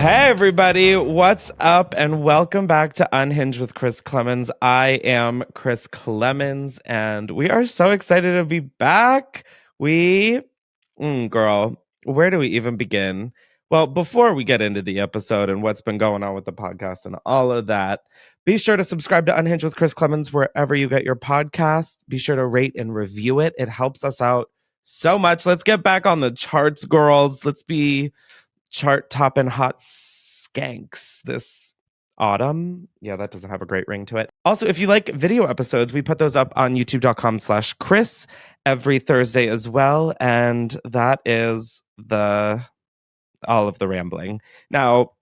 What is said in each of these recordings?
Hey everybody, what's up and welcome back to Unhinged with Chris Klemens. I am Chris Klemens and we are so excited to be back. Girl, where do we even begin? Well, before we get into the episode and what's been going on with the podcast and all of that, be sure to subscribe to Unhinged with Chris Klemens wherever you get your podcasts. Be sure to rate and review it. It helps us out so much. Let's get back on the charts, girls. Let's be chart topping hot skanks this autumn. Yeah, that doesn't have a great ring to it. Also, if you like video episodes, we put those up on youtube.com/Chris every Thursday as well. And that is all of the rambling. Now,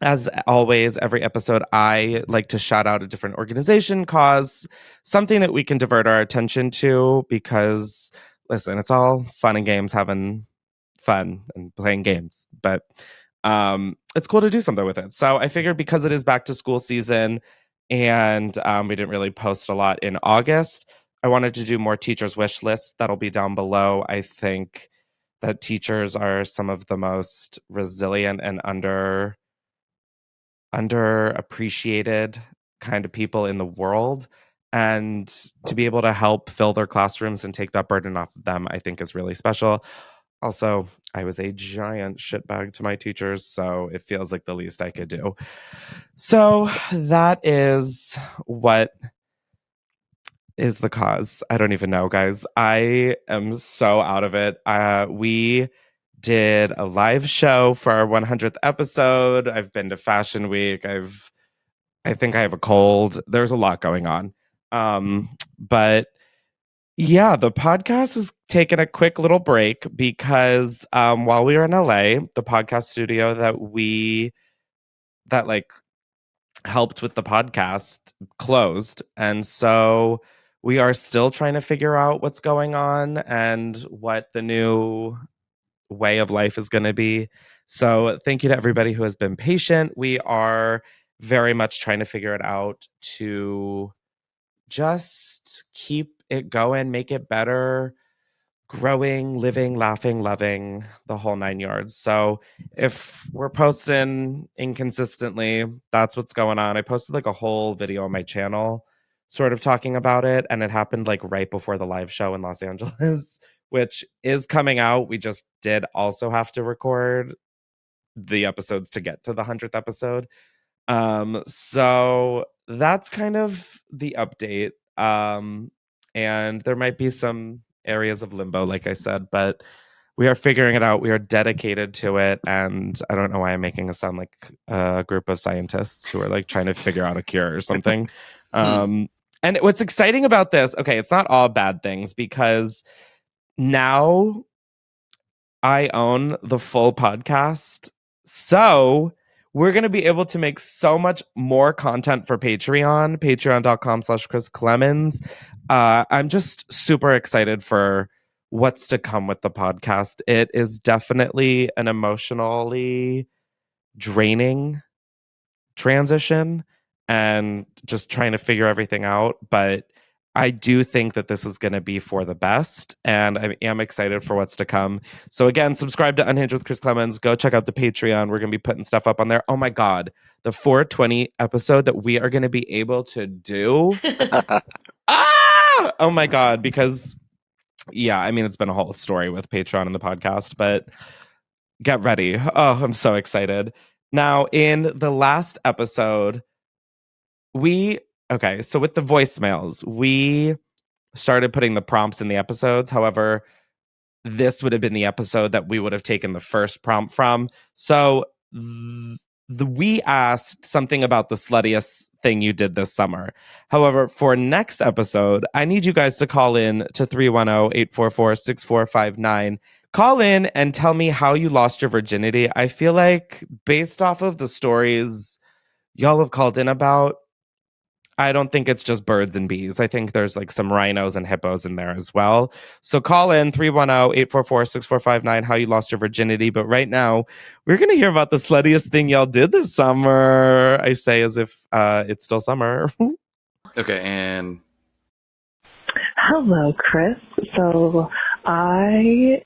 as always, every episode, I like to shout out a different organization, cause, something that we can divert our attention to because, listen, it's all fun and games, having fun and playing games, but it's cool to do something with it. So I figured because it is back to school season and we didn't really post a lot in August, I wanted to do more teachers' wish lists. That'll be down below. I think that teachers are some of the most resilient and underappreciated kind of people in the world. And to be able to help fill their classrooms and take that burden off of them, I think is really special. Also, I was a giant shitbag to my teachers, so it feels like the least I could do. So that is what is the cause. I don't even know, guys. I am so out of it. We did a live show for our 100th episode. I've been to Fashion Week. I think I have a cold. There's a lot going on. But yeah, the podcast has taken a quick little break because while we were in LA, the podcast studio that like helped with the podcast closed. And so we are still trying to figure out what's going on and what the new way of life is going to be. So thank you to everybody who has been patient. We are very much trying to figure it out to just keep it going, make it better, growing, living, laughing, loving, the whole 9 yards. So if we're posting inconsistently, that's what's going on. I posted like a whole video on my channel sort of talking about it, and it happened like right before the live show in Los Angeles, which is coming out. We just did also have to record the episodes to get to the 100th episode. So that's kind of the update. And there might be some areas of limbo, like I said, but we are figuring it out. We are dedicated to it. And I don't know why I'm making it sound like a group of scientists who are like trying to figure out a cure or something. And what's exciting about this, okay, it's not all bad things because now I own the full podcast. So we're going to be able to make so much more content for Patreon, patreon.com/Chris Klemens. I'm just super excited for what's to come with the podcast. It is definitely an emotionally draining transition and just trying to figure everything out. But I do think that this is going to be for the best, and I am excited for what's to come. So again, subscribe to Unhinged with Chris Klemens. Go check out the Patreon. We're going to be putting stuff up on there. Oh my God, the 420 episode that we are going to be able to do. Oh my God, because yeah, I mean, it's been a whole story with Patreon and the podcast, but get ready. Oh, I'm so excited. Now, in the last episode, so with the voicemails, we started putting the prompts in the episodes. However, this would have been the episode that we would have taken the first prompt from. So we asked something about the sluttiest thing you did this summer. However, for next episode, I need you guys to call in to 310-844-6459. Call in and tell me how you lost your virginity. I feel like based off of the stories y'all have called in about, I don't think it's just birds and bees. I think there's like some rhinos and hippos in there as well. So call in 310-844-6459 how you lost your virginity. But right now, we're going to hear about the sluttiest thing y'all did this summer. I say as if it's still summer. Okay, and... Hello, Chris. So I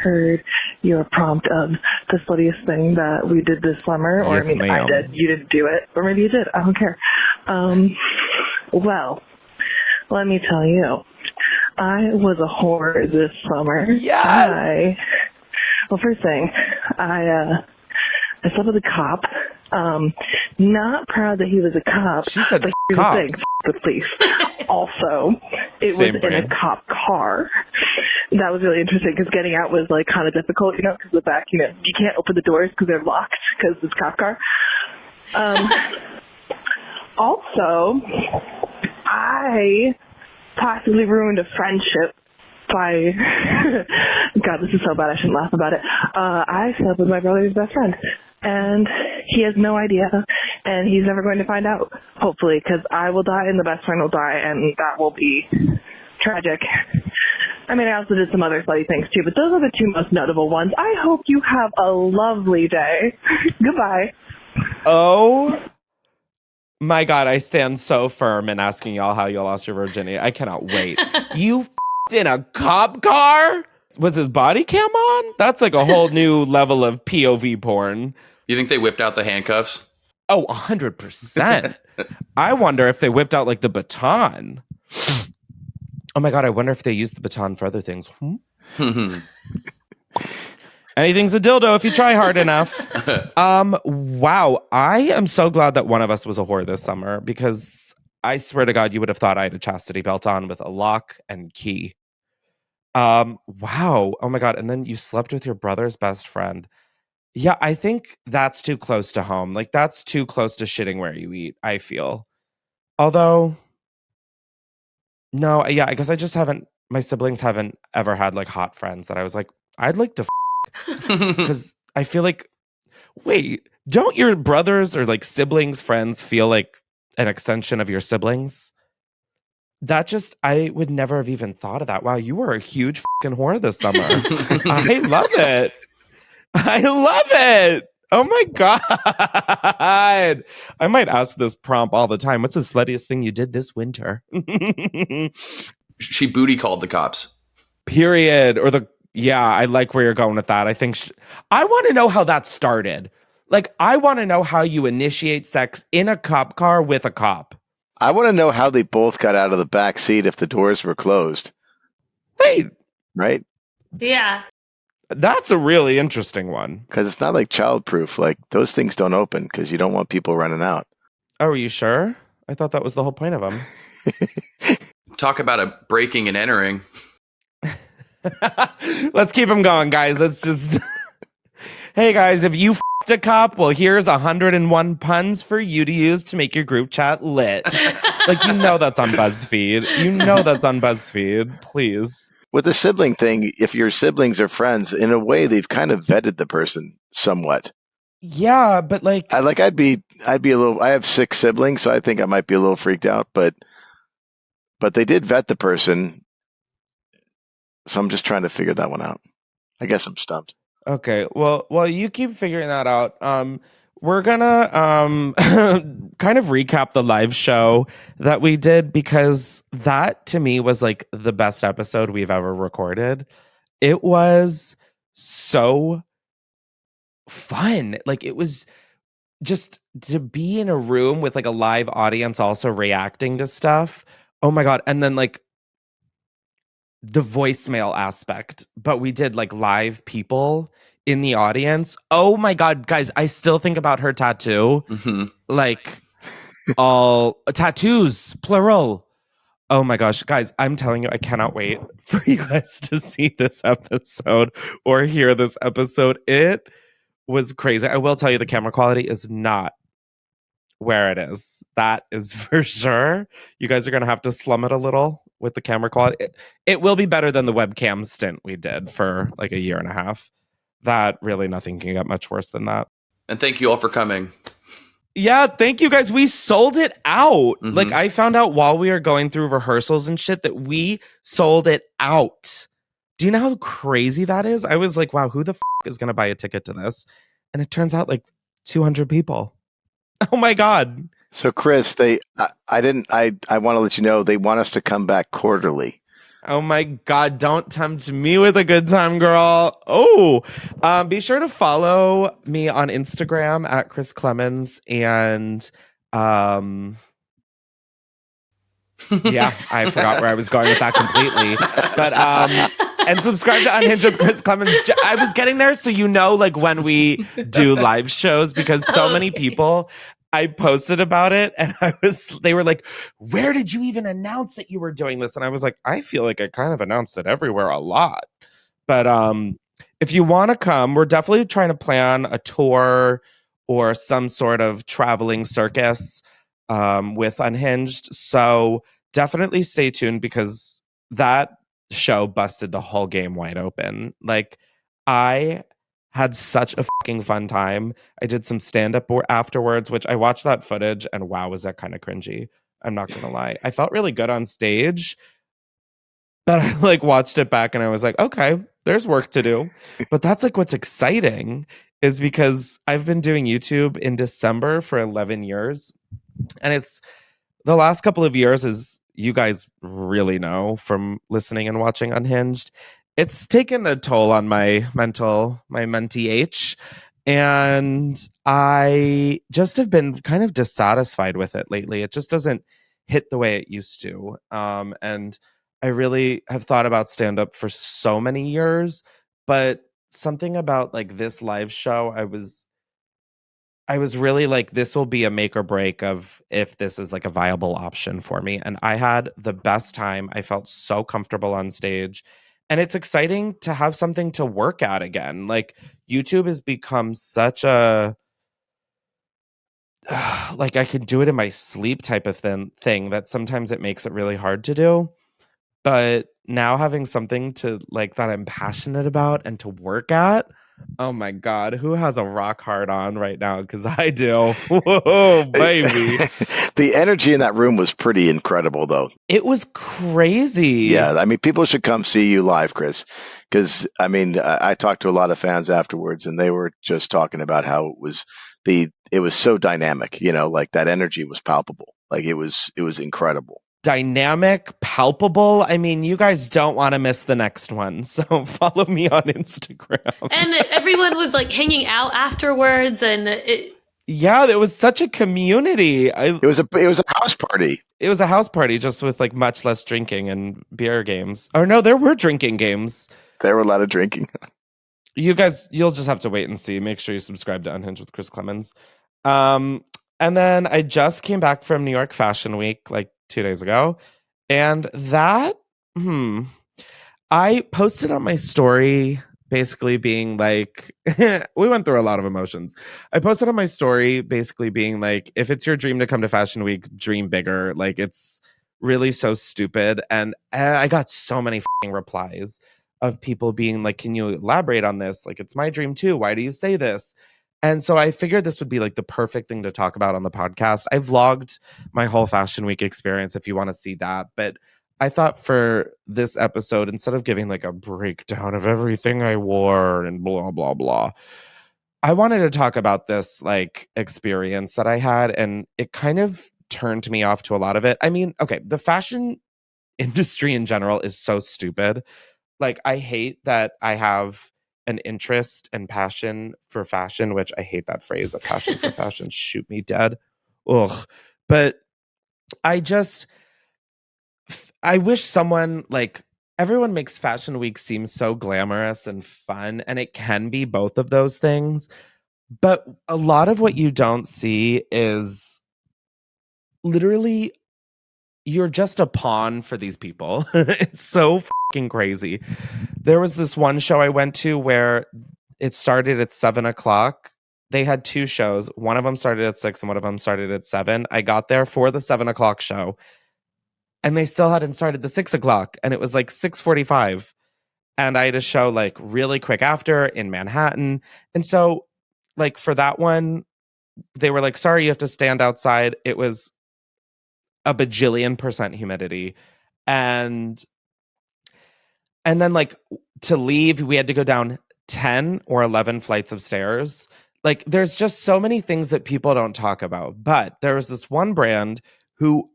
heard your prompt of the sluttiest thing that we did this summer. Or, Yes, I mean, ma'am. I did. You didn't do it. Or maybe you did. I don't care. Well, let me tell you. I was a whore this summer. Yes! Well, first thing, I slept with a cop. Not proud that he was a cop. She said but cops. The police. Also, it Same was brain. in a cop car. That was really interesting because getting out was like kind of difficult, because the back, you can't open the doors because they're locked because it's a cop car. Also, I possibly ruined a friendship by God, this is so bad I shouldn't laugh about it. I slept with my brother's best friend, and he has no idea, and he's never going to find out, hopefully, because I will die and the best friend will die, and that will be tragic. I mean, I also did some other slutty things too, but those are the two most notable ones. I hope you have a lovely day. Goodbye. Oh my God, I stand so firm in asking y'all how you lost your virginity. I cannot wait. You in a cop car? Was his body cam on? That's like a whole new level of POV porn. You think they whipped out the handcuffs? Oh, 100%. I wonder if they whipped out like the baton. Oh my God, I wonder if they used the baton for other things. Anything's a dildo if you try hard enough. Wow. I am so glad that one of us was a whore this summer, because I swear to God, you would have thought I had a chastity belt on with a lock and key. Wow. Oh my God. And then you slept with your brother's best friend. Yeah, I think that's too close to home. Like, that's too close to shitting where you eat, I feel. Although, no, yeah, I guess my siblings haven't ever had like hot friends that I was like, I'd like to because I feel like, wait, don't your brothers or like siblings, friends feel like an extension of your siblings? I would never have even thought of that. Wow, you were a huge fucking whore this summer. I love it. I love it. Oh my God. I might ask this prompt all the time. What's the sluttiest thing you did this winter? She booty called the cops. Period. Yeah, I like where you're going with that. I think I want to know how that started. Like, I want to know how you initiate sex in a cop car with a cop. I want to know how they both got out of the back seat if the doors were closed. Wait. Right? Yeah. That's a really interesting one. Because it's not like childproof. Like, those things don't open because you don't want people running out. Oh, are you sure? I thought that was the whole point of them. Talk about a breaking and entering. Let's keep them going, guys. Let's just... Hey, guys, if you f***ed a cop, well, here's 101 puns for you to use to make your group chat lit. Like, that's on BuzzFeed. That's on BuzzFeed. Please. With the sibling thing, if your siblings are friends, in a way, they've kind of vetted the person somewhat. Yeah, but like... I'd be a little... I have 6 siblings, so I think I might be a little freaked out, but they did vet the person, so I'm just trying to figure that one out. I guess I'm stumped. Okay, well, you keep figuring that out. We're gonna kind of recap the live show that we did, because that to me was like the best episode we've ever recorded. It was so fun. Like, it was just to be in a room with like a live audience also reacting to stuff. Oh my God. And then like the voicemail aspect, but we did like live people in the audience. Oh my God, guys, I still think about her tattoo. Mm-hmm. Like, all tattoos, plural. Oh my gosh, guys, I'm telling you, I cannot wait for you guys to see this episode or hear this episode. It was crazy. I will tell you, the camera quality is not where it is. That is for sure. You guys are going to have to slum it a little with the camera quality. It will be better than the webcam stint we did for like a year and a half. That really, nothing can get much worse than that. And thank you all for coming. Yeah, thank you guys. We sold it out. Mm-hmm. Like, I found out while we were going through rehearsals and shit that we sold it out. Do you know how crazy that is? I was like, wow, who the is going to buy a ticket to this? And it turns out like 200 people. Oh my God. So Chris, I want to let you know they want us to come back quarterly. Oh my God, don't tempt me with a good time, girl. Oh, be sure to follow me on Instagram at Chris Klemens. And yeah, I forgot where I was going with that completely. But and subscribe to Unhinged with Chris Klemens. I was getting there, so you know, like when we do live shows, because so many people, I posted about it, and they were like, "Where did you even announce that you were doing this?" And I was like, "I feel like I kind of announced it everywhere a lot." But if you want to come, we're definitely trying to plan a tour or some sort of traveling circus with Unhinged. So definitely stay tuned, because that show busted the whole game wide open. Like, I had such a fucking fun time. I did some stand up afterwards, which I watched that footage, and wow, was that kind of cringy. I'm not gonna lie. I felt really good on stage, but I like watched it back and I was like, okay, there's work to do. But that's like what's exciting, is because I've been doing YouTube in December for 11 years. And it's the last couple of years, as you guys really know from listening and watching Unhinged, it's taken a toll on my mentee H. And I just have been kind of dissatisfied with it lately. It just doesn't hit the way it used to. And I really have thought about stand up for so many years, but something about like this live show, I was really like, this will be a make or break of if this is like a viable option for me. And I had the best time. I felt so comfortable on stage. And it's exciting to have something to work at again. Like, YouTube has become such a like, I could do it in my sleep type of thing that sometimes it makes it really hard to do. But now having something to like that I'm passionate about and to work at, oh my God, who has a rock hard on right now? Because I do. Whoa, baby. The energy in that room was pretty incredible, though. It was crazy. Yeah, I mean, people should come see you live, Chris, because I mean, I talked to a lot of fans afterwards, and they were just talking about how it was so dynamic. You know, like that energy was palpable. Like it was incredible. Dynamic, palpable. I mean, you guys don't want to miss the next one. So follow me on Instagram. And everyone was like hanging out afterwards, and yeah, there was such a community. It was a house party. It was a house party, just with like much less drinking and beer games. Or no, there were drinking games. There were a lot of drinking. You guys, you'll just have to wait and see. Make sure you subscribe to Unhinged with Chris Klemens. And then I just came back from New York Fashion Week like 2 days ago. And that, I posted on my story basically being like, we went through a lot of emotions. I posted on my story basically being like, if it's your dream to come to Fashion Week, dream bigger. Like, it's really so stupid. And I got so many replies of people being like, can you elaborate on this? Like, it's my dream too. Why do you say this? And so I figured this would be like the perfect thing to talk about on the podcast. I vlogged my whole Fashion Week experience if you want to see that. But I thought for this episode, instead of giving like a breakdown of everything I wore and blah, blah, blah, I wanted to talk about this like experience that I had. And it kind of turned me off to a lot of it. I mean, okay, the fashion industry in general is so stupid. Like, I hate that I have an interest and passion for fashion, which I hate that phrase, a passion for fashion. Shoot me dead. Ugh. But I wish someone, like, everyone makes Fashion Week seem so glamorous and fun, and it can be both of those things. But a lot of what you don't see is literally you're just a pawn for these people. It's so fucking crazy. There was this one show I went to where it started at 7:00. They had two shows. One of them started at 6 and one of them started at 7. I got there for the 7:00 show and they still hadn't started the 6:00, and it was like 6:45. And I had a show like really quick after in Manhattan. And so like for that one, they were like, sorry, you have to stand outside. It was a bajillion% humidity. And then like to leave, we had to go down 10 or 11 flights of stairs. Like, there's just so many things that people don't talk about. But there was this one brand who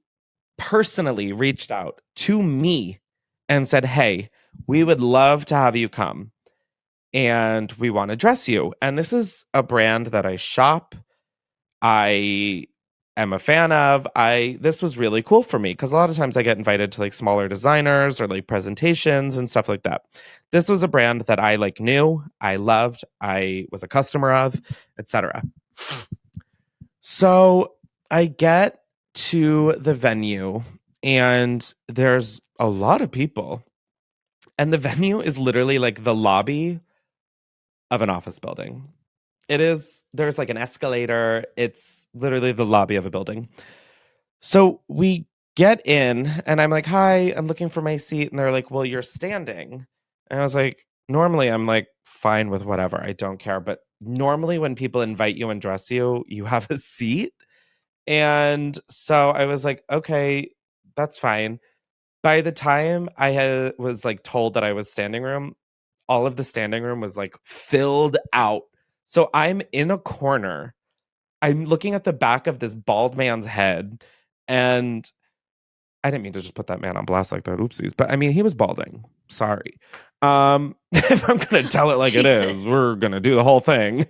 personally reached out to me and said, hey, we would love to have you come and we want to dress you. And this is a brand that I shop. I am a fan of. This was really cool for me because a lot of times I get invited to like smaller designers or like presentations and stuff like that. This was a brand that I like knew, I loved, I was a customer of, etc. So I get to the venue and there's a lot of people. And the venue is literally like the lobby of an office building. There's like an escalator. It's literally the lobby of a building. So we get in and I'm like, hi, I'm looking for my seat. And they're like, well, you're standing. And I was like, normally I'm like fine with whatever. I don't care. But normally when people invite you and dress you, you have a seat. And so I was like, okay, that's fine. By the time was like told that I was standing room, all of the standing room was like filled out. So I'm in a corner. I'm looking at the back of this bald man's head. And I didn't mean to just put that man on blast like that. Oopsies. But I mean, he was balding. Sorry. If I'm going to tell it like it is, we're going to do the whole thing.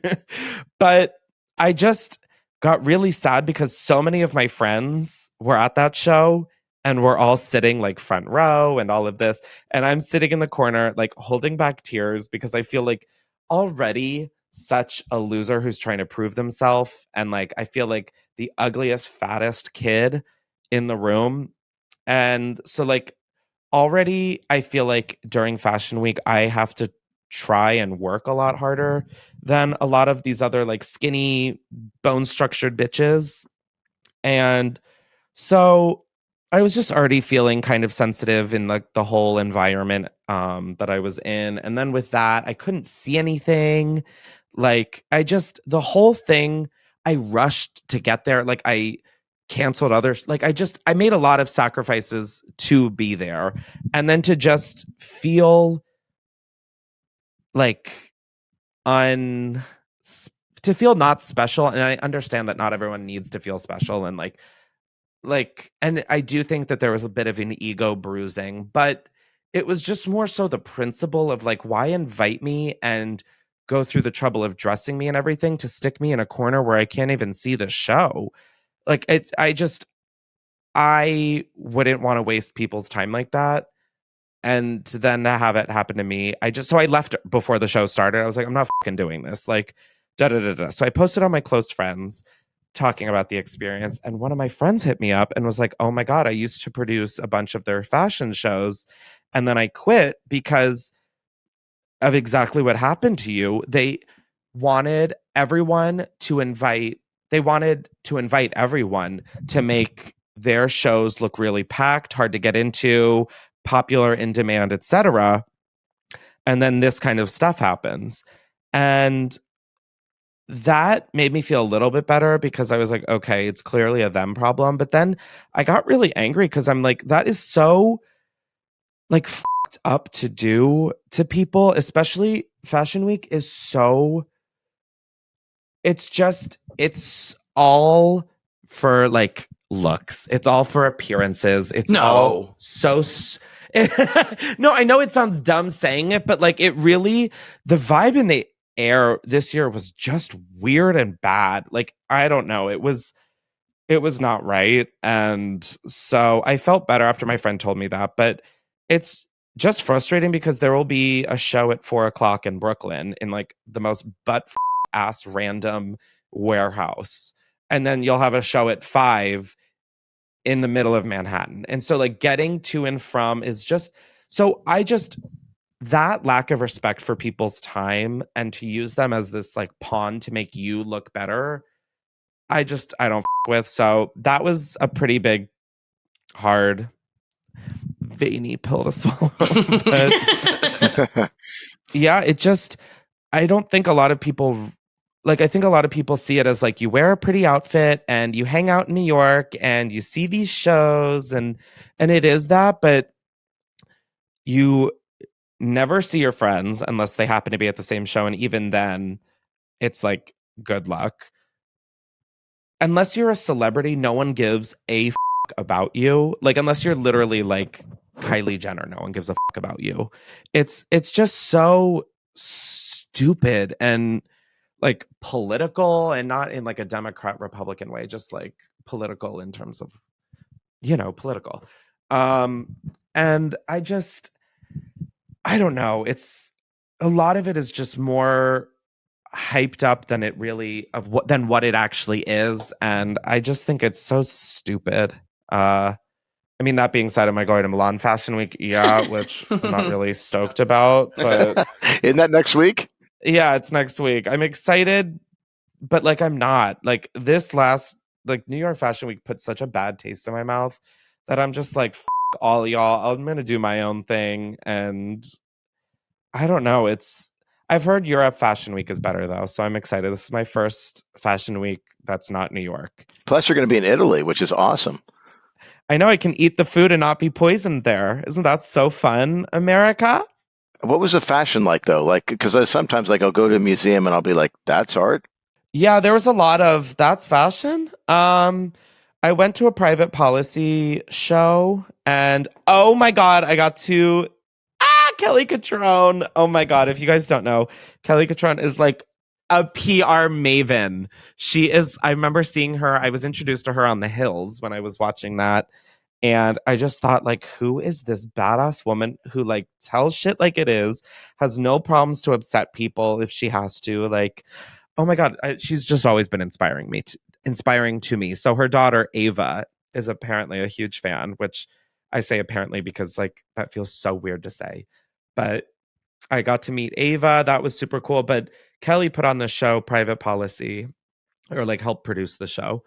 But I just got really sad because so many of my friends were at that show and we're all sitting like front row and all of this. And I'm sitting in the corner, like holding back tears because I feel like already such a loser who's trying to prove themselves. And like, I feel like the ugliest, fattest kid in the room. And so like already I feel like during fashion week I have to try and work a lot harder than a lot of these other like skinny bone structured bitches. And so I was just already feeling kind of sensitive in like the whole environment that I was in. And then with that, I couldn't see anything. Like the whole thing, I rushed to get there. Like I canceled others. Like I made a lot of sacrifices to be there. And then to just feel like to feel not special. And I understand that not everyone needs to feel special and and I do think that there was a bit of an ego bruising, but it was just more so the principle of like, why invite me and go through the trouble of dressing me and everything to stick me in a corner where I can't even see the show. Like I wouldn't want to waste people's time like that. And to then have it happen to me, so I left before the show started. I was like, I'm not fucking doing this. Like, da da da da. So I posted on my close friends talking about the experience. And one of my friends hit me up and was like, oh my God, I used to produce a bunch of their fashion shows. And then I quit because of exactly what happened to you. They wanted they wanted to invite everyone to make their shows look really packed, hard to get into, popular, in demand, etc. And then this kind of stuff happens. And that made me feel a little bit better because I was like, okay, it's clearly a them problem. But then I got really angry because I'm like, that is so like fucked up to do to people, especially Fashion Week is so it's all for like looks. It's all for appearances. It's all so no, I know it sounds dumb saying it, but like it really, the vibe in the air this year was just weird and bad. Like, I don't know. It was not right. And so I felt better after my friend told me that, but it's just frustrating because there will be a show at 4:00 in Brooklyn in like the most ass random warehouse. And then you'll have a show at 5 in the middle of Manhattan. And so like getting to and from is just, that lack of respect for people's time and to use them as this like pawn to make you look better, I don't with. So that was a pretty big, hard, veiny pill to swallow. But yeah, I don't think a lot of people, like, I think a lot of people see it as like you wear a pretty outfit and you hang out in New York and you see these shows and it is that, but you never see your friends unless they happen to be at the same show. And even then, it's like, good luck. Unless you're a celebrity, no one gives a about you. Like, unless you're literally like Kylie Jenner. No one gives a fuck about you. It's just so stupid and like political, and not in like a Democrat Republican way, just like political in terms of, political. And I don't know. It's a lot of it is just more hyped up than it really than what it actually is, and I just think it's so stupid. I mean, that being said, am I going to Milan Fashion Week? Yeah, which I'm not really stoked about, but Isn't that next week? yeah, it's next week. I'm excited, but like I'm not. Like New York Fashion Week put such a bad taste in my mouth that I'm just like, F all y'all. I'm gonna do my own thing, and I don't know. I've heard Europe Fashion Week is better though, so I'm excited. This is my first fashion week that's not New York. Plus, you're going to be in Italy, which is awesome. I know I can eat the food and not be poisoned there. Isn't that so fun, America? What was the fashion like though? Like, because sometimes like I'll go to a museum and I'll be like, "That's art." Yeah, there was a lot of that's fashion. I went to a private policy show, and oh my god, I got to Kelly Catrone. Oh my god, if you guys don't know, Kelly Catrone is like a PR maven. I remember seeing her. I was introduced to her on The Hills when I was watching that. And I just thought, like, who is this badass woman who like tells shit like it is, has no problems to upset people if she has to. Like, oh my god, she's just always been inspiring to me. So her daughter Ava is apparently a huge fan, which I say apparently because like that feels so weird to say. But I got to meet Ava. That was super cool. But Kelly put on the show Private Policy, or like helped produce the show.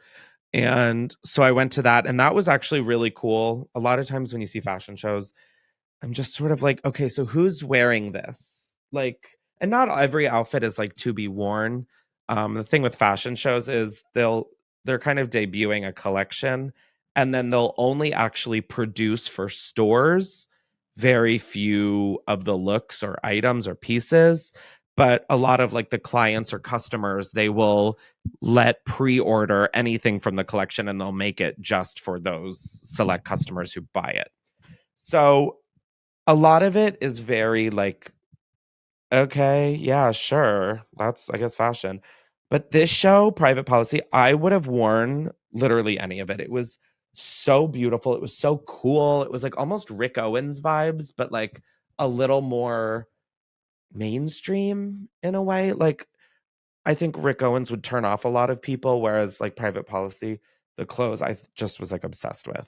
And so I went to that, and that was actually really cool. A lot of times when you see fashion shows, I'm just sort of like, okay, so who's wearing this? Like, and not every outfit is like to be worn. The thing with fashion shows is they're kind of debuting a collection, and then they'll only actually produce for stores very few of the looks or items or pieces. But a lot of like the clients or customers, they will let pre-order anything from the collection, and they'll make it just for those select customers who buy it. So a lot of it is very like, okay, yeah, sure, that's I guess fashion. But this show, Private Policy, I would have worn literally any of it. It was so beautiful. It was so cool. It was like almost Rick Owens vibes, but like a little more mainstream in a way. Like I think Rick Owens would turn off a lot of people, whereas like Private Policy, the clothes just was like obsessed with.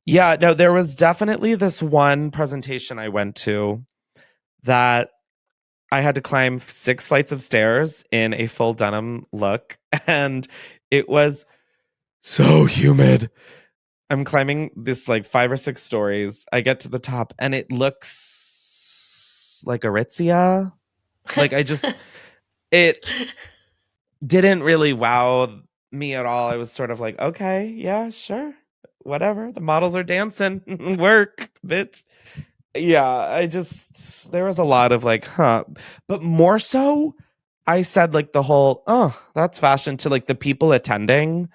Yeah, no, there was definitely this one presentation I went to that I had to climb 6 flights of stairs in a full denim look, and it was so humid. I'm climbing this like 5 or 6 stories. I get to the top, and it looks like Aritzia. Like it didn't really wow me at all. I was sort of like, okay, yeah, sure, whatever. The models are dancing, work, bitch. Yeah, there was a lot of like, huh. But more so, I said like the whole, oh, that's fashion to like the people attending.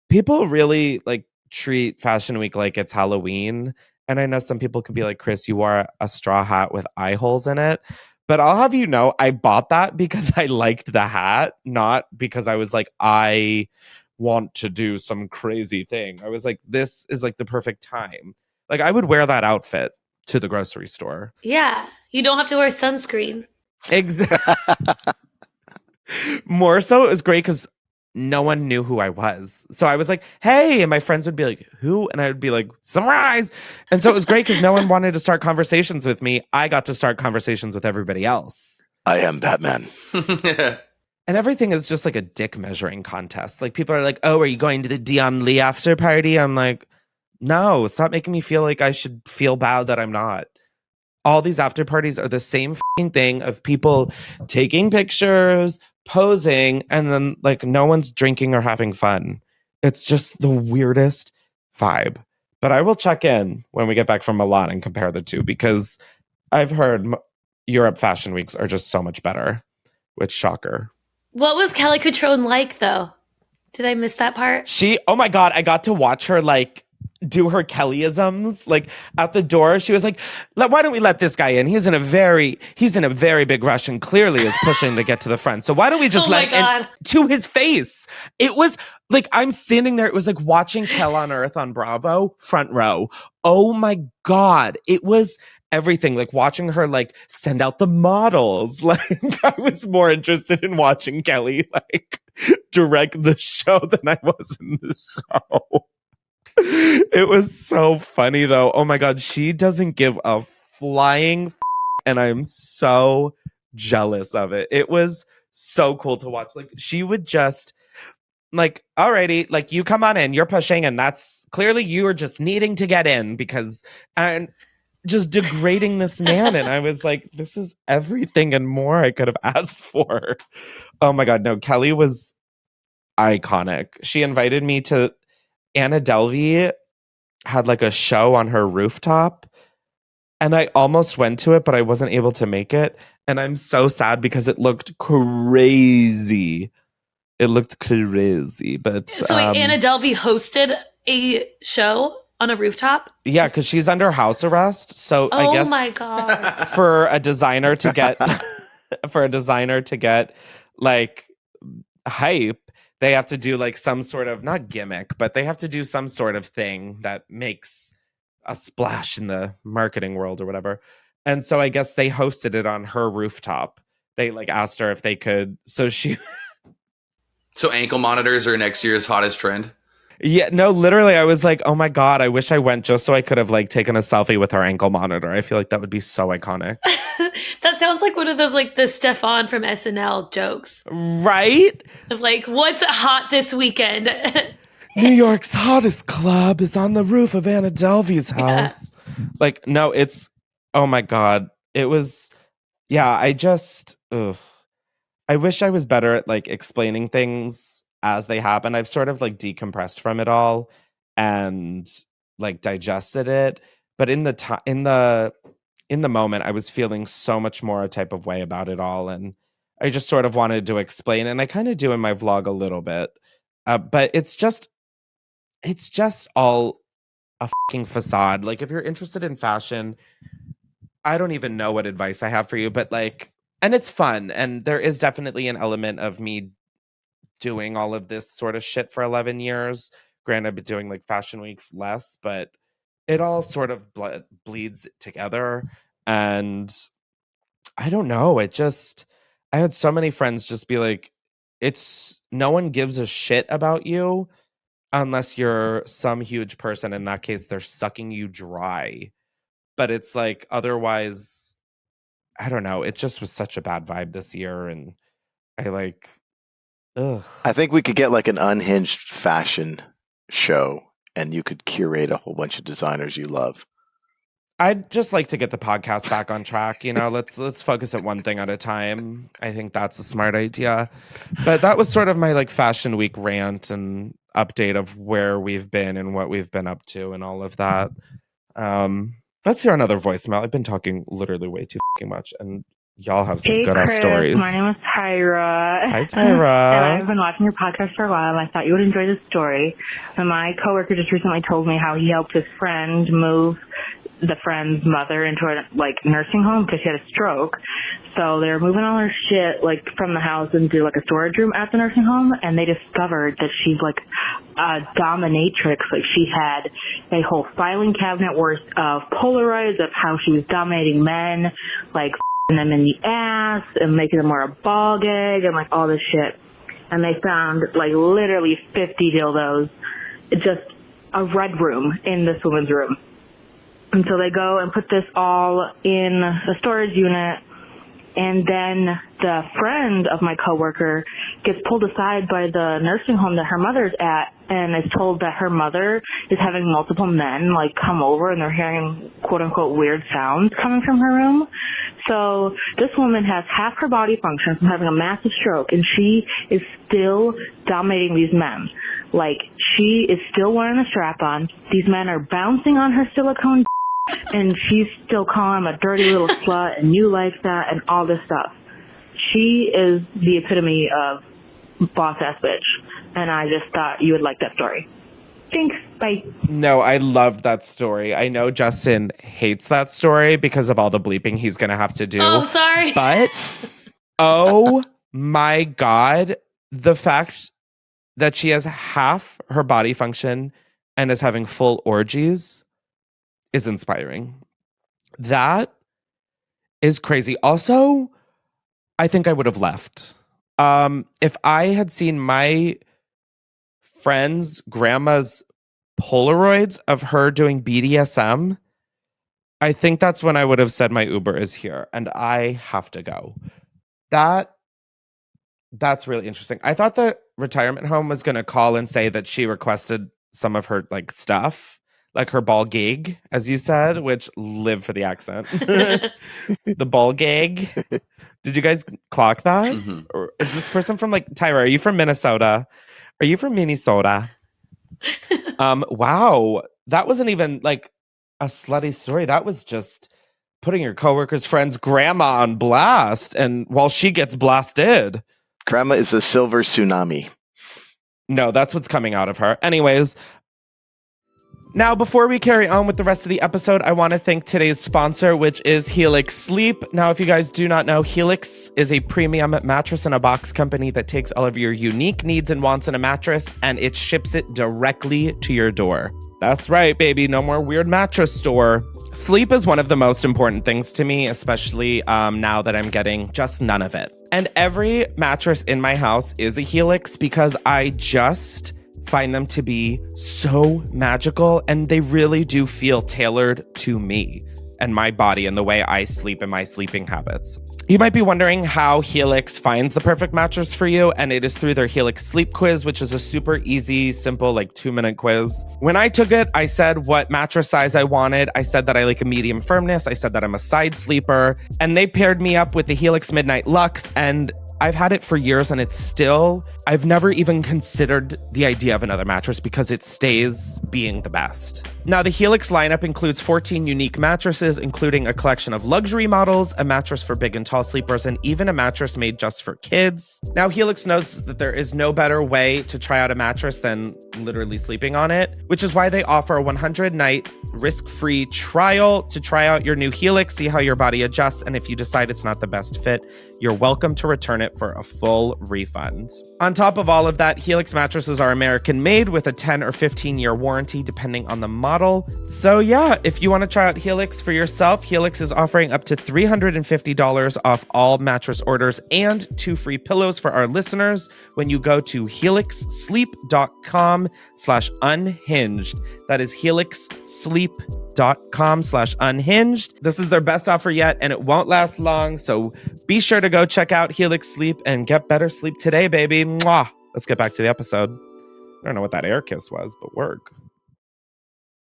People really like treat Fashion Week like it's Halloween. And I know some people could be like, Chris, you wore a straw hat with eye holes in it. But I'll have you know, I bought that because I liked the hat, not because I was like, I want to do some crazy thing. I was like, this is like the perfect time. Like I would wear that outfit to the grocery store. Yeah, you don't have to wear sunscreen. Exactly. More so, it was great because no one knew who I was. So I was like, hey, and my friends would be like, who? And I would be like, surprise. And so it was great because no one wanted to start conversations with me. I got to start conversations with everybody else. I am Batman. And everything is just like a dick measuring contest. Like people are like, oh, are you going to the Dion Lee after party? I'm like, no, stop making me feel like I should feel bad that I'm not. All these after parties are the same thing of people taking pictures, posing, and then like no one's drinking or having fun. It's just the weirdest vibe. But I will check in when we get back from Milan and compare the two, because I've heard Europe Fashion Weeks are just so much better, which shocker. What was Kelly Catrone like though? Did I miss that part? Oh my God, I got to watch her like do her Kellyisms. Like at the door, she was like, why don't we let this guy in? He's in a very big rush and clearly is pushing to get to the front. So why don't we just let him in to his face? It was like, I'm standing there. It was like watching Kel on Earth on Bravo, front row. Oh my God. It was everything, like watching her like send out the models. Like I was more interested in watching Kelly like direct the show than I was in the show. It was so funny though. Oh my God, she doesn't give a flying and I'm so jealous of it. It was so cool to watch. Like she would just like, alrighty, like you come on in, you're pushing, and that's clearly you are just needing to get in because and just degrading this man. And I was like, this is everything and more I could have asked for. Oh my God, no, Kelly was iconic. She invited me to Anna Delvey had like a show on her rooftop and I almost went to it, but I wasn't able to make it. And I'm so sad because it looked crazy. It looked crazy, but so wait, Anna Delvey hosted a show on a rooftop? Yeah, because she's under house arrest. So I guess my God. for a designer to get like hype, they have to do like some sort of not gimmick, but they have to do some sort of thing that makes a splash in the marketing world or whatever. And so I guess they hosted it on her rooftop. They like asked her if they could. So ankle monitors are next year's hottest trend. Yeah, no, literally, I was like, oh my God, I wish I went just so I could have like taken a selfie with her ankle monitor. I feel like that would be so iconic. That sounds like one of those like the Stefan from SNL jokes. Right? Of like, what's hot this weekend? New York's hottest club is on the roof of Anna Delvey's house. Yeah. Like, no, it's, oh my God. It was, yeah, I wish I was better at like explaining things as they happen. I've sort of like decompressed from it all and like digested it. But in the moment, I was feeling so much more a type of way about it all. And I just sort of wanted to explain. And I kind of do in my vlog a little bit. But it's just all a fucking facade. Like if you're interested in fashion, I don't even know what advice I have for you, but like, and it's fun. And there is definitely an element of me doing all of this sort of shit for 11 years. Granted, I've been doing like fashion weeks less, but it all sort of bleeds together. And I don't know. I had so many friends just be like, no one gives a shit about you unless you're some huge person. In that case, they're sucking you dry. But it's like, otherwise, I don't know. It just was such a bad vibe this year. And I like, ugh. I think we could get like an Unhinged fashion show and you could curate a whole bunch of designers you love. I'd just like to get the podcast back on track. You know, let's focus at one thing at a time. I think that's a smart idea. But that was sort of my like fashion week rant and update of where we've been and what we've been up to and all of that. Let's hear another voicemail. I've been talking literally way too fucking much, and y'all have some good ass stories. My name is Tyra. Hi, Tyra. And I've been watching your podcast for a while, and I thought you would enjoy this story. And my coworker just recently told me how he helped his friend move the friend's mother into a like nursing home because she had a stroke. So they were moving all her shit like from the house into like a storage room at the nursing home, and they discovered that she's like a dominatrix. Like she had a whole filing cabinet worth of Polaroids of how she was dominating men, like them in the ass and making them wear a ball gag and like all this shit. And they found like literally 50 dildos, just a red room in this woman's room. And so they go and put this all in a storage unit, and then the friend of my coworker gets pulled aside by the nursing home that her mother's at and is told that her mother is having multiple men like come over and they're hearing quote unquote weird sounds coming from her room. So this woman has half her body function from having a massive stroke, and she is still dominating these men. Like she is still wearing a strap on. These men are bouncing on her silicone and she's still calling him a dirty little slut and you like that and all this stuff. She is the epitome of boss ass bitch, and I just thought you would like that story. Thanks. Bye. No, I loved that story. I know Justin hates that story because of all the bleeping he's going to have to do. Oh, sorry. But, oh my God, the fact that she has half her body function and is having full orgies is inspiring. That is crazy. Also, I think I would have left. If I had seen my friend's grandma's Polaroids of her doing BDSM, I think that's when I would have said my Uber is here and I have to go. That's really interesting. I thought the retirement home was going to call and say that she requested some of her like stuff, like her ball gig, as you said, which live for the accent. The ball gig. Did you guys clock that? Mhm. Or is this person from like Tyra? Are you from Minnesota? Are you from Minnesota? Wow. That wasn't even like a slutty story. That was just putting your coworker's friend's grandma on blast and while she gets blasted. Grandma is a silver tsunami. No, that's what's coming out of her. Anyways, now before we carry on with the rest of the episode, I want to thank today's sponsor, which is Helix Sleep. Now, if you guys do not know, Helix is a premium mattress in a box company that takes all of your unique needs and wants in a mattress and it ships it directly to your door. That's right, baby. No more weird mattress store. Sleep is one of the most important things to me, especially now that I'm getting just none of it. And every mattress in my house is a Helix because I just find them to be so magical and they really do feel tailored to me and my body and the way I sleep and my sleeping habits. You might be wondering how Helix finds the perfect mattress for you, and it is through their Helix Sleep Quiz, which is a super easy, simple, like 2-minute quiz. When I took it, I said what mattress size I wanted. I said that I like a medium firmness. I said that I'm a side sleeper, and they paired me up with the Helix Midnight Luxe, and I've had it for years and I've never even considered the idea of another mattress because it stays being the best. Now, the Helix lineup includes 14 unique mattresses, including a collection of luxury models, a mattress for big and tall sleepers, and even a mattress made just for kids. Now, Helix knows that there is no better way to try out a mattress than literally sleeping on it, which is why they offer a 100-night risk-free trial to try out your new Helix, see how your body adjusts, and if you decide it's not the best fit, you're welcome to return it for a full refund. On top of all of that, Helix mattresses are American made with a 10 or 15-year warranty depending on the model. So yeah, if you want to try out Helix for yourself, Helix is offering up to $350 off all mattress orders and 2 free pillows for our listeners when you go to helixsleep.com/unhinged. That is helixsleep.com/unhinged. This is their best offer yet, and it won't last long, so be sure to go check out Helix Sleep and get better sleep today, baby. Mwah! Let's get back to the episode. I don't know what that air kiss was, but work.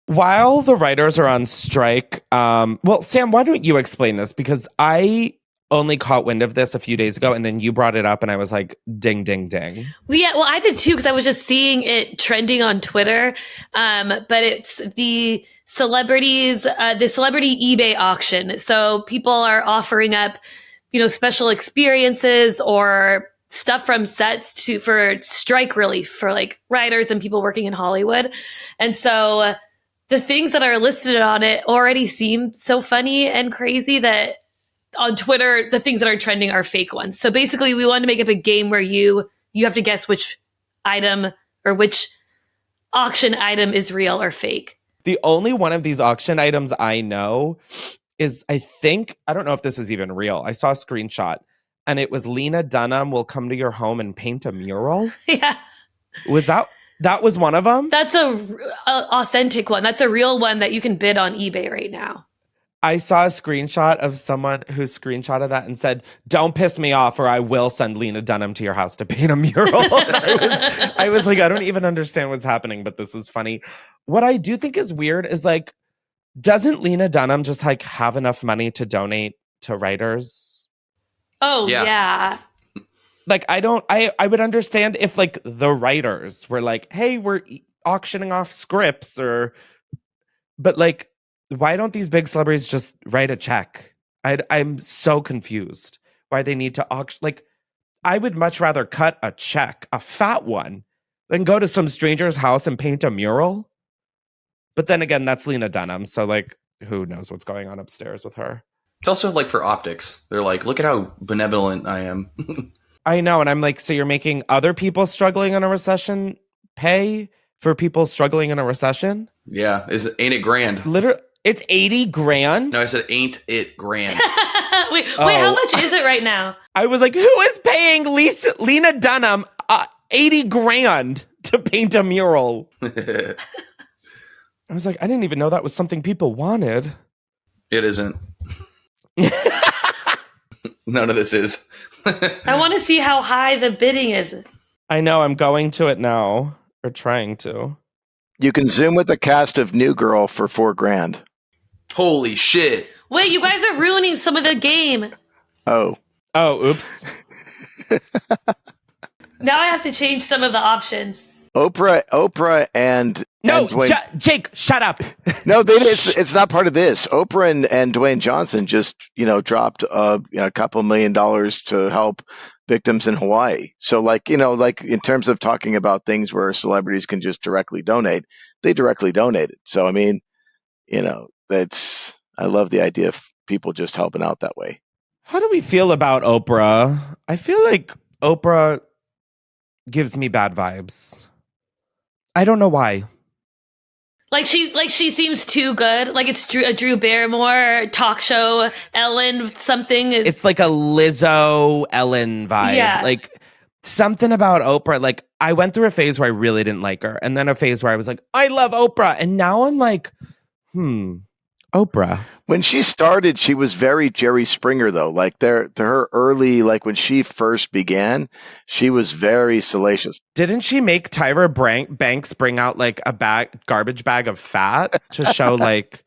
While the writers are on strike, well, Sam, why don't you explain this? Because I only caught wind of this a few days ago, and then you brought it up, and I was like, ding, ding, ding. Well, I did too, because I was just seeing it trending on Twitter. But it's the celebrity eBay auction. So people are offering up, special experiences or stuff from sets for strike relief for like writers and people working in Hollywood. And so the things that are listed on it already seem so funny and crazy that on Twitter, the things that are trending are fake ones. So basically we wanted to make up a game where you have to guess which item or which auction item is real or fake. The only one of these auction items I know is, I don't know if this is even real. I saw a screenshot and it was Lena Dunham will come to your home and paint a mural. Yeah. Was that was one of them? That's a authentic one. That's a real one that you can bid on eBay right now. I saw a screenshot of someone who screenshotted that and said, "Don't piss me off or I will send Lena Dunham to your house to paint a mural." I was like, I don't even understand what's happening, but this is funny. What I do think is weird is like, doesn't Lena Dunham just like have enough money to donate to writers? Oh, yeah. Like, I would understand if like the writers were like, hey, we're auctioning off scripts but like, why don't these big celebrities just write a check? I'm so confused why they need to auction. Like, I would much rather cut a check, a fat one, Then go to some stranger's house and paint a mural. But then again, that's Lena Dunham. So like, who knows what's going on upstairs with her? It's also like for optics. They're like, look at how benevolent I am. I know. And I'm like, so you're making other people struggling in a recession pay for people struggling in a recession? Yeah. Ain't it grand? Literally, it's 80 grand? No, I said, ain't it grand? wait, how much is it right now? I was like, who is paying Lena Dunham 80 grand to paint a mural? I was like, I didn't even know that was something people wanted. It isn't. None of this is. I want to see how high the bidding is. I know, I'm going to it now, or trying to. You can Zoom with the cast of New Girl for $4,000. Holy shit. Wait, you guys are ruining some of the game. Oh, oops. Now I have to change some of the options. Oprah and No, and Dwayne. Jake, shut up. No, it's not part of this. Oprah and Dwayne Johnson just dropped a couple $1 million to help victims in Hawaii. So like in terms of talking about things where celebrities can just directly donate, they directly donated. So I mean, I love the idea of people just helping out that way. How do we feel about Oprah? I feel like Oprah gives me bad vibes. I don't know why. Like she seems too good. Like it's a Drew Barrymore talk show, Ellen something. It's like a Lizzo Ellen vibe. Yeah. Like something about Oprah. Like I went through a phase where I really didn't like her, and then a phase where I was like, I love Oprah, and now I'm like, Oprah. When she started, she was very Jerry Springer, though. Like her early, like when she first began, she was very salacious. Didn't she make Tyra Banks bring out like a garbage bag of fat to show like?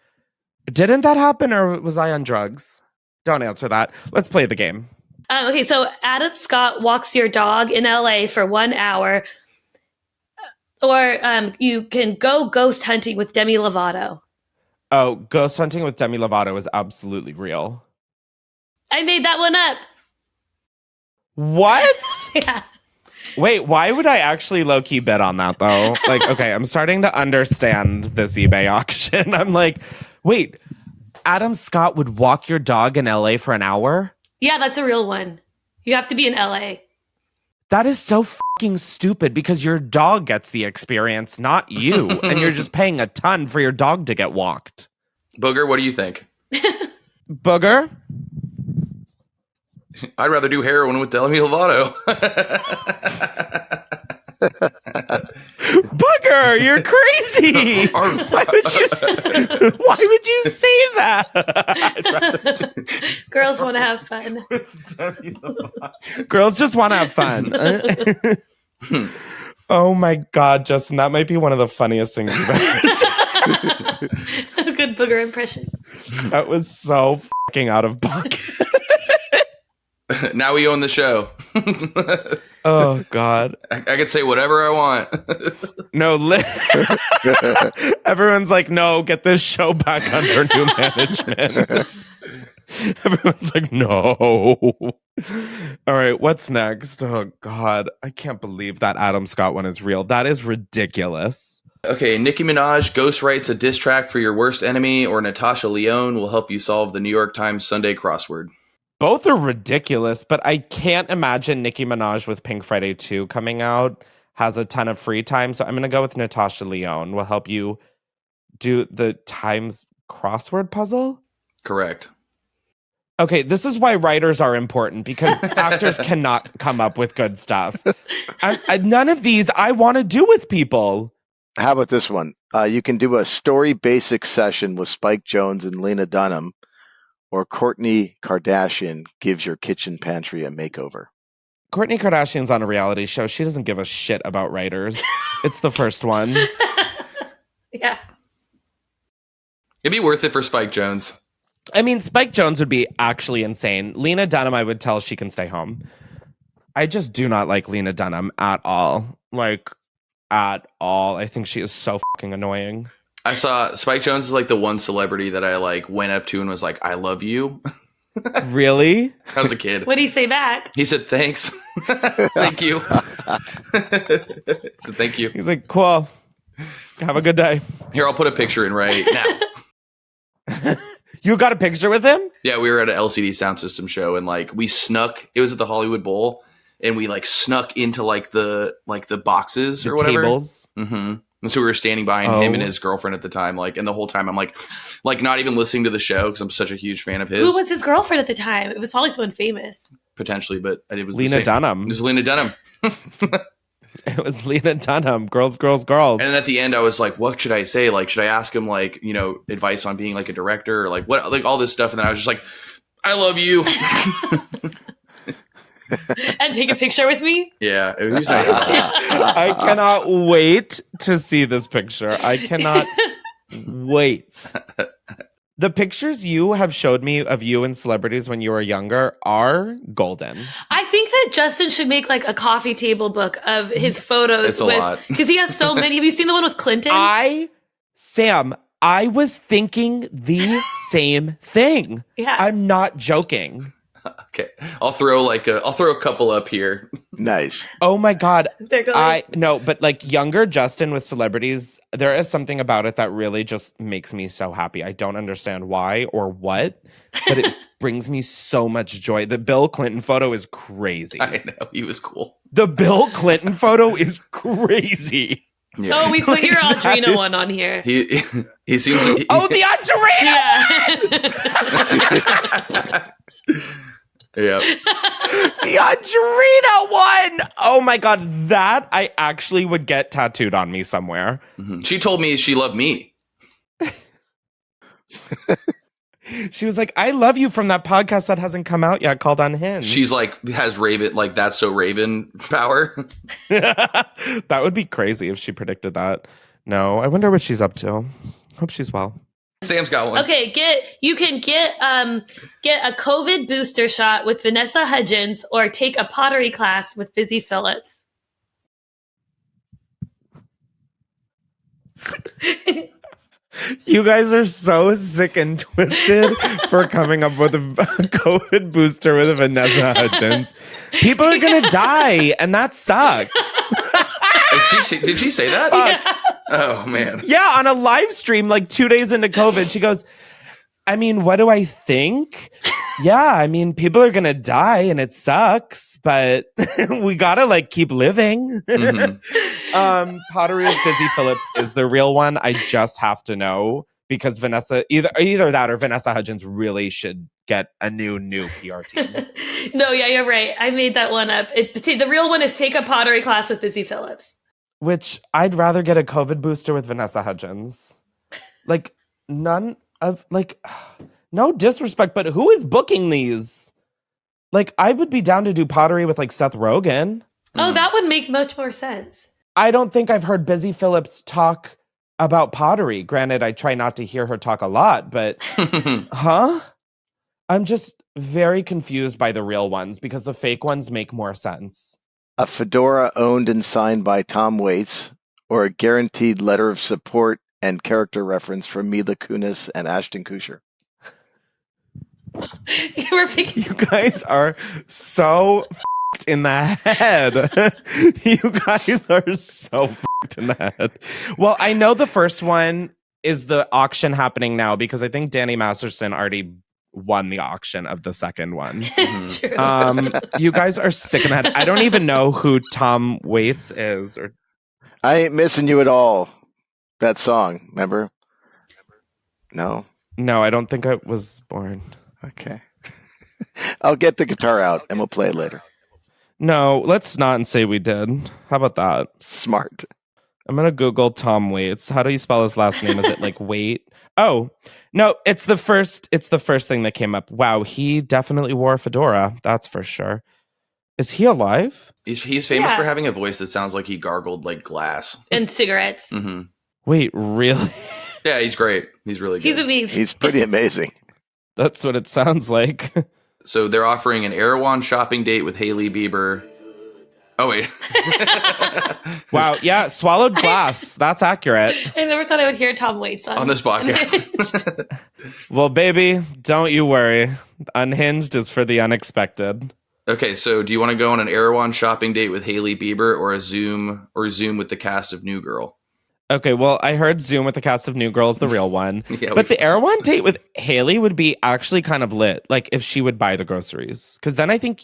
Didn't that happen, or was I on drugs? Don't answer that. Let's play the game. Okay, so Adam Scott walks your dog in LA for 1 hour, or you can go ghost hunting with Demi Lovato. Oh, ghost hunting with Demi Lovato is absolutely real. I made that one up. What? Yeah. Wait, why would I actually low-key bet on that, though? Like, okay, I'm starting to understand this eBay auction. I'm like, wait, Adam Scott would walk your dog in LA for an hour? Yeah, that's a real one. You have to be in LA. That is so fucking stupid because your dog gets the experience, not you. And you're just paying a ton for your dog to get walked. Booger, what do you think? Booger? I'd rather do heroin with Demi Lovato. Booger, you're crazy. Why would you say that? Girls want to have fun. Girls just want to have fun. Oh my God, Justin, that might be one of the funniest things you've ever said. A good Booger impression. That was so fucking out of pocket. Now we own the show. Oh God. I could say whatever I want. No, everyone's like, no, get this show back under new management. Everyone's like, no. All right, what's next? Oh God, I can't believe that Adam Scott one is real. That is ridiculous. Okay, Nicki Minaj ghostwrites a diss track for your worst enemy, or Natasha Lyonne will help you solve the New York Times Sunday crossword. Both are ridiculous, but I can't imagine Nicki Minaj with Pink Friday 2 coming out has a ton of free time. So I'm going to go with Natasha Lyonne. Will help you do the Times crossword puzzle. Correct. Okay, this is why writers are important, because actors cannot come up with good stuff. None of these I want to do with people. How about this one? You can do a story basic session with Spike Jonze and Lena Dunham, or Kourtney Kardashian gives your kitchen pantry a makeover. Kourtney Kardashian's on a reality show. She doesn't give a shit about writers. It's the first one. Yeah. It'd be worth it for Spike Jonze. I mean, Spike Jonze would be actually insane. Lena Dunham, I would tell she can stay home. I just do not like Lena Dunham at all. Like, at all. I think she is so fucking annoying. I saw Spike Jonze is like the one celebrity that I like went up to and was like, I love you. Really? I was a kid. What did he say back? He said, thanks. Thank you. So thank you. He's like, cool. Have a good day. Here, I'll put a picture in right now. You got a picture with him? Yeah, we were at an LCD Sound System show, and like we snuck. It was at the Hollywood Bowl, and we like snuck into like the boxes or whatever. Tables. Mm-hmm. And so we were standing behind him and his girlfriend at the time, like, and the whole time I'm like not even listening to the show because I'm such a huge fan of his. Who was his girlfriend at the time? It was probably someone famous. Potentially, but it was Lena Dunham. It was Lena Dunham. It was Lena Dunham. Girls, girls, girls. And then at the end, I was like, what should I say? Like, should I ask him, like, you know, advice on being like a director or like what, like all this stuff? And then I was just like, I love you. And take a picture with me? Yeah, it was nice. I cannot wait to see this picture. I cannot wait. The pictures you have showed me of you and celebrities when you were younger are golden. I think that Justin should make like a coffee table book of his photos. It's a lot. Because he has so many. Have you seen the one with Clinton? Sam, I was thinking the same thing. Yeah. I'm not joking. Okay, I'll throw a couple up here. Nice. Oh my God. They're going. No, but like younger Justin with celebrities, there is something about it that really just makes me so happy. I don't understand why or what, but it brings me so much joy. The Bill Clinton photo is crazy. I know, he was cool. The Bill Clinton photo is crazy. Yeah. Oh, we put your Like, Audrina that one is- on here. He seems. The Andrina! Yeah. Yeah. The Andrina one! Oh my God, that I actually would get tattooed on me somewhere. Mm-hmm. She told me she loved me. She was like, I love you from that podcast that hasn't come out yet called Unhinged. She's like, has Raven, like, that's so Raven power. That would be crazy if she predicted that. No, I wonder what she's up to. Hope she's well. Sam's got one. Okay, you can get a COVID booster shot with Vanessa Hudgens or take a pottery class with Busy Phillips. You guys are so sick and twisted for coming up with a COVID booster with Vanessa Hudgens. People are going to die, and that sucks. Did she say that? Yeah. Oh, man. Yeah, on a live stream, like 2 days into COVID, she goes, I mean, what do I think? Yeah, I mean, people are going to die and it sucks, but we got to like keep living. Mm-hmm. Pottery with Busy Phillips is the real one. I just have to know because Vanessa, either that or Vanessa Hudgens really should get a new PR team. No, yeah, you're right. I made that one up. The real one is take a pottery class with Busy Phillips. Which I'd rather get a COVID booster with Vanessa Hudgens. Like, none of, like, no disrespect, but who is booking these? Like, I would be down to do pottery with, like, Seth Rogen. Oh, that would make much more sense. I don't think I've heard Busy Phillips talk about pottery. Granted, I try not to hear her talk a lot, but, I'm just very confused by the real ones because the fake ones make more sense. A fedora owned and signed by Tom Waits, or a guaranteed letter of support and character reference from Mila Kunis and Ashton Kutcher. You were picking. You guys are so f***ed in the head. You guys are so f***ed in the head. Well, I know the first one is the auction happening now because I think Danny Masterson already won the auction of the second one. True. You guys are sick in the head. I don't even know who Tom Waits is. Or I Ain't Missing You at All. That song, remember? No? no, I don't think I was born. Okay. I'll get the guitar out and we'll play it later. No, let's not say we did. How about that? Smart. I'm gonna Google Tom Waits. How do you spell his last name? Is it like Wait? Oh, no, it's the first thing that came up. Wow, he definitely wore a fedora, that's for sure. Is he alive? He's famous Yeah. for having a voice that sounds like he gargled like glass. And cigarettes. Mm-hmm. Wait, really? Yeah, he's great. He's really good. He's amazing. He's pretty amazing. That's what it sounds like. So they're offering an Erewhon shopping date with Hailey Bieber. Oh, wait. Wow. Yeah. Swallowed glass. That's accurate. I never thought I would hear Tom Waits On this podcast. Well, baby, don't you worry. Unhinged is for the unexpected. Okay, so do you want to go on an Erewhon shopping date with Hailey Bieber or Zoom with the cast of New Girl? Okay, well, I heard Zoom with the cast of New Girl is the real one. Yeah, but the Erewhon date with Hailey would be actually kind of lit. Like if she would buy the groceries. Because then I think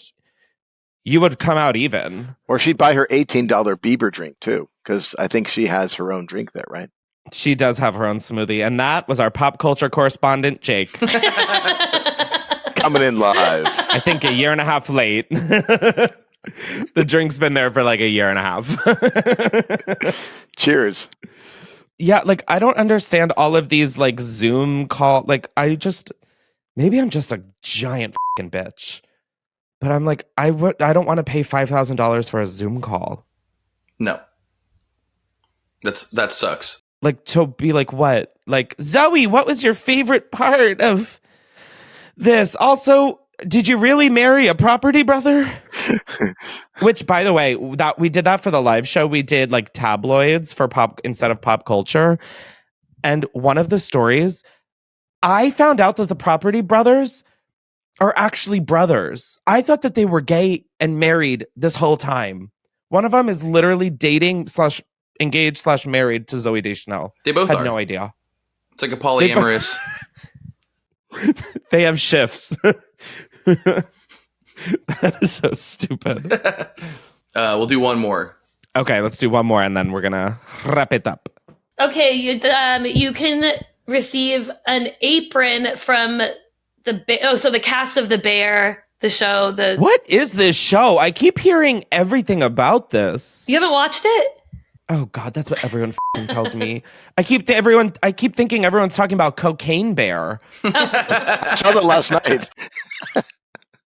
you would come out even. Or she'd buy her $18 Bieber drink too. Because I think she has her own drink there, right? She does have her own smoothie. And that was our pop culture correspondent, Jake. Coming in live. I think a year and a half late. The drink's been there for like a year and a half. Cheers. Yeah, like I don't understand all of these like Zoom call. Like maybe I'm just a giant fucking bitch. But I'm like, I don't want to pay $5,000 for a Zoom call. No. That sucks. Like to be like, what? Like, Zoe, what was your favorite part of this? Also, did you really marry a property brother? Which, by the way, that we did that for the live show. We did like tabloids for pop instead of pop culture. And one of the stories, I found out that the property brothers are actually brothers. I thought that they were gay and married this whole time. One of them is literally dating / engaged / married to Zoe Deschanel. They both had are. no idea. It's like a polyamorous. They have shifts. That is so stupid. We'll do one more. Okay, let's do one more and then we're gonna wrap it up. Okay, you can receive an apron from the cast of The Bear, the show. What is this show? I keep hearing everything about this. You haven't watched it? Oh God, that's what everyone tells me. I keep thinking everyone's talking about Cocaine Bear. I saw that last night.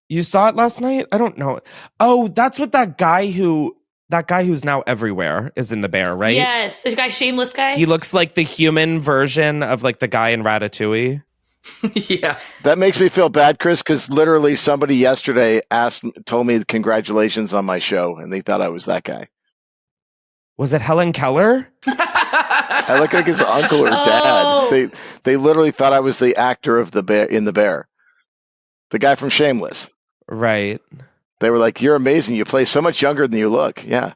You saw it last night? I don't know. Oh, that's what that guy who's now everywhere is in The Bear, right? Yes, the guy, shameless guy. He looks like the human version of like the guy in Ratatouille. Yeah. That makes me feel bad, Chris, because literally somebody yesterday told me congratulations on my show, and they thought I was that guy. Was it Helen Keller? I look like his uncle or dad. Oh. They literally thought I was the actor of The Bear in The Bear, the guy from Shameless. Right. They were like, "You're amazing. You play so much younger than you look." Yeah.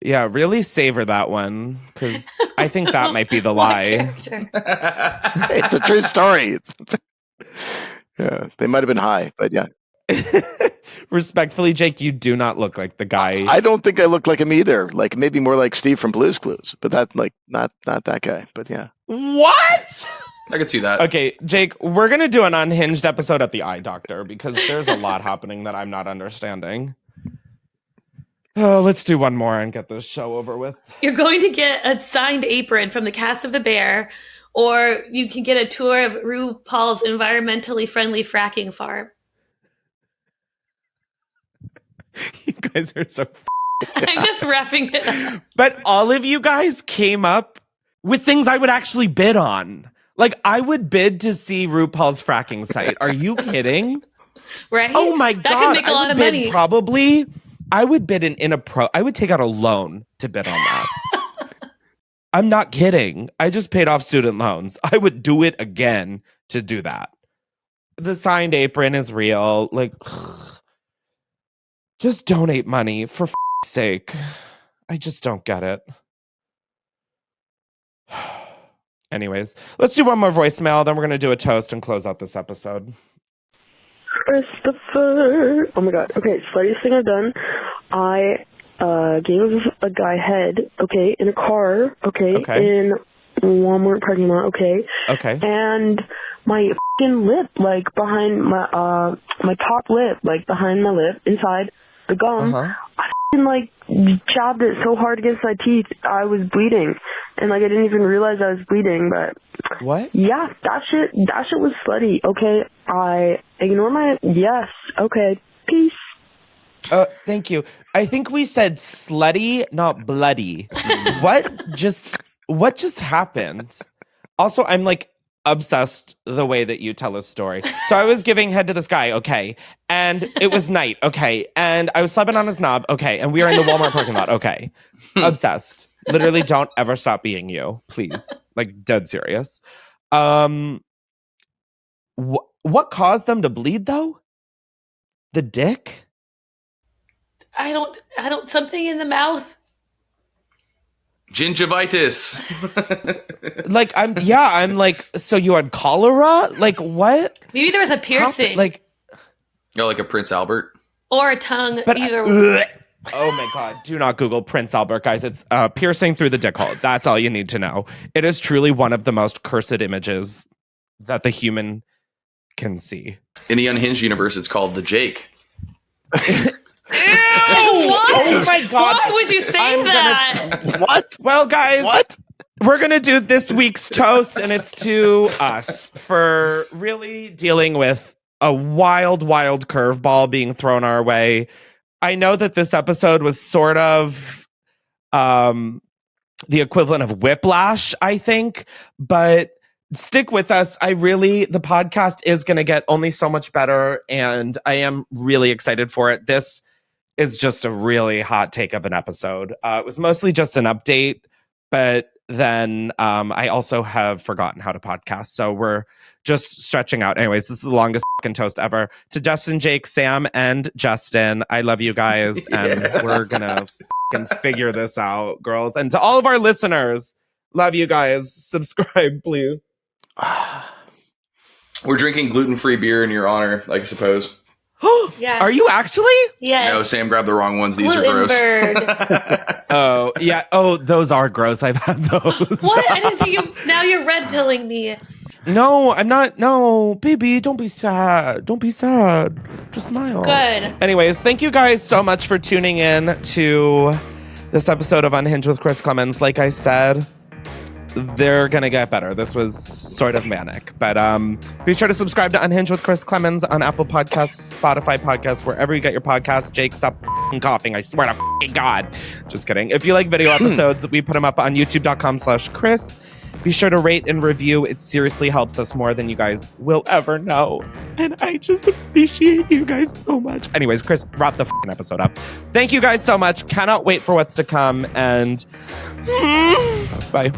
Yeah, really savor that one because I think that might be the lie. It's a true story. Yeah, they might have been high, but yeah. Respectfully, Jake, you do not look like the guy. I don't think I look like him either. Like maybe more like Steve from Blue's Clues, but that's like not that guy. But yeah. What? I could see that. Okay, Jake, we're gonna do an Unhinged episode at the Eye Doctor because there's a lot happening that I'm not understanding. Oh, let's do one more and get this show over with. You're going to get a signed apron from the cast of The Bear, or you can get a tour of RuPaul's environmentally friendly fracking farm. You guys are so I'm just wrapping it up. But all of you guys came up with things I would actually bid on. Like, I would bid to see RuPaul's fracking site. Are you kidding? Right? Oh my God. That could make a lot of money. Probably. I would bid I would take out a loan to bid on that. I'm not kidding. I just paid off student loans. I would do it again to do that. The signed apron is real. Like, just donate money for sake. I just don't get it. Anyways, let's do one more voicemail. Then we're going to do a toast and close out this episode. Christopher. Oh my God. Okay, slightest thing I've done. I gave a guy head, okay, in a car, okay, in Walmart parking lot, okay. And my fucking lip, like behind my my top lip, like behind my lip, inside the gum, I fucking like jabbed it so hard against my teeth, I was bleeding. And like I didn't even realize I was bleeding, but what? Yeah, that shit was slutty. Okay, I ignore my yes. Okay, peace. Thank you. I think we said slutty, not bloody. What just happened? Also, I'm like obsessed the way that you tell a story. So I was giving head to this guy, okay, and it was night, okay, and I was slapping on his knob, okay, and we were in the Walmart parking lot, okay. Obsessed. Literally, don't ever stop being you, please. Like, dead serious. What caused them to bleed, though? The dick? I don't, something in the mouth. Gingivitis. I'm like, so you had cholera? Like, what? Maybe there was a piercing. Like a Prince Albert? Or a tongue, but either. Oh my God. Do not Google Prince Albert, guys. It's piercing through the dick hole. That's all you need to know. It is truly one of the most cursed images that the human can see. In the Unhinged universe, it's called the Jake. Ew! Oh my God. Why would you say that? What? Well, guys. What? We're going to do this week's toast, and it's to us for really dealing with a wild, wild curveball being thrown our way. I know that this episode was sort of the equivalent of whiplash, I think, but stick with us. The podcast is going to get only so much better, and I am really excited for it. This is just a really hot take of an episode. It was mostly just an update, but then I also have forgotten how to podcast, so we're just stretching out. Anyways, this is the longest fucking toast ever. To Justin, Jake, Sam, and Justin, I love you guys, and we're gonna fucking figure this out, girls. And to all of our listeners, love you guys. Subscribe, please. We're drinking gluten-free beer in your honor, I suppose. Yeah. Are you actually? Yes. No, Sam grabbed the wrong ones. These are gross. Oh, yeah. Oh, those are gross. I've had those. What? I didn't think you... Now you're red pilling me. No, I'm not. No, baby, don't be sad. Don't be sad. Just smile. Good. Anyways, thank you guys so much for tuning in to this episode of Unhinged with Chris Klemens. Like I said, they're gonna get better. This was sort of manic, but be sure to subscribe to Unhinged with Chris Klemens on Apple Podcasts, Spotify Podcasts, wherever you get your podcasts. Jake, stop coughing. I swear to God. Just kidding. If you like video episodes, we put them up on youtube.com/Chris. Be sure to rate and review. It seriously helps us more than you guys will ever know. And I just appreciate you guys so much. Anyways, Chris, wrap the episode up. Thank you guys so much. Cannot wait for what's to come. And bye.